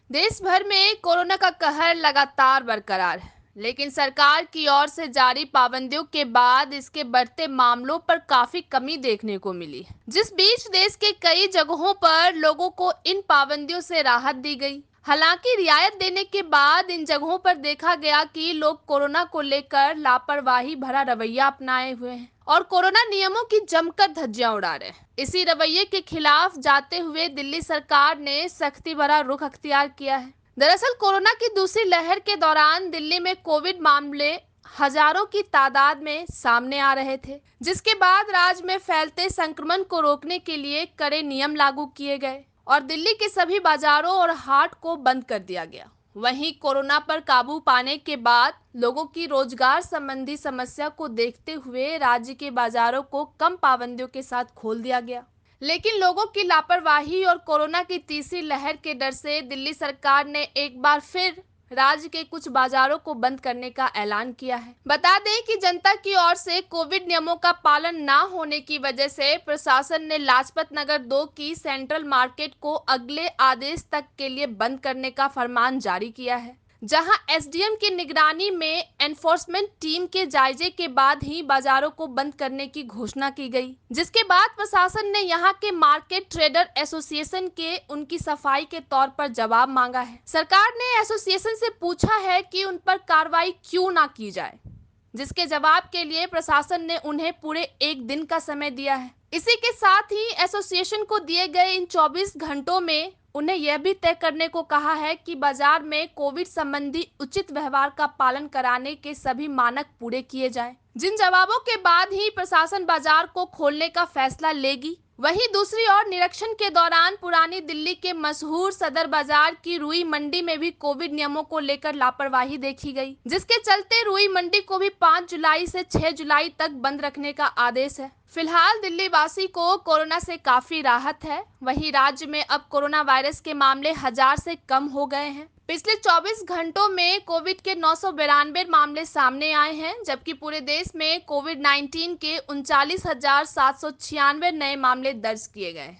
देश भर में कोरोना का कहर लगातार बरकरार है, लेकिन सरकार की ओर से जारी पाबंदियों के बाद इसके बढ़ते मामलों पर काफी कमी देखने को मिली है। जिस बीच देश के कई जगहों पर लोगों को इन पाबंदियों से राहत दी गई। हालांकि रियायत देने के बाद इन जगहों पर देखा गया कि लोग कोरोना को लेकर लापरवाही भरा रवैया अपनाए हुए हैं और कोरोना नियमों की जमकर धज्जियां उड़ा रहे हैं। इसी रवैये के खिलाफ जाते हुए दिल्ली सरकार ने सख्ती भरा रुख अख्तियार किया है। दरअसल कोरोना की दूसरी लहर के दौरान दिल्ली में कोविड मामले हजारों की तादाद में सामने आ रहे थे, जिसके बाद राज्य में फैलते संक्रमण को रोकने के लिए कड़े नियम लागू किए गए और दिल्ली के सभी बाजारों और हाट को बंद कर दिया गया। वहीं कोरोना पर काबू पाने के बाद लोगों की रोजगार संबंधी समस्या को देखते हुए राज्य के बाजारों को कम पाबंदियों के साथ खोल दिया गया। लेकिन लोगों की लापरवाही और कोरोना की तीसरी लहर के डर से दिल्ली सरकार ने एक बार फिर राज्य के कुछ बाजारों को बंद करने का ऐलान किया है। बता दें कि जनता की ओर से कोविड नियमों का पालन न होने की वजह से प्रशासन ने लाजपत नगर 2 की सेंट्रल मार्केट को अगले आदेश तक के लिए बंद करने का फरमान जारी किया है, जहां एसडीएम की निगरानी में एनफोर्समेंट टीम के जायजे के बाद ही बाजारों को बंद करने की घोषणा की गई, जिसके बाद प्रशासन ने यहां के मार्केट ट्रेडर एसोसिएशन के उनकी सफाई के तौर पर जवाब मांगा है। सरकार ने एसोसिएशन से पूछा है कि उन पर कार्रवाई क्यों ना की जाए, जिसके जवाब के लिए प्रशासन ने उन्हें पूरे एक दिन का समय दिया है। इसी के साथ ही एसोसिएशन को दिए गए इन 24 घंटों में उन्हें यह भी तय करने को कहा है कि बाजार में कोविड संबंधी उचित व्यवहार का पालन कराने के सभी मानक पूरे किए जाएं। जिन जवाबों के बाद ही प्रशासन बाजार को खोलने का फैसला लेगी। वहीं दूसरी ओर निरीक्षण के दौरान पुरानी दिल्ली के मशहूर सदर बाजार की रुई मंडी में भी कोविड नियमों को लेकर लापरवाही देखी गई, जिसके चलते रुई मंडी को भी 5 जुलाई से 6 जुलाई तक बंद रखने का आदेश है। फिलहाल दिल्ली वासी को कोरोना से काफी राहत है। वहीं राज्य में अब कोरोना वायरस के मामले 1000 से कम हो गए हैं। पिछले 24 घंटों में कोविड के 992 मामले सामने आए हैं, जबकि पूरे देश में कोविड 19 के 39,796 नए मामले दर्ज किए गए।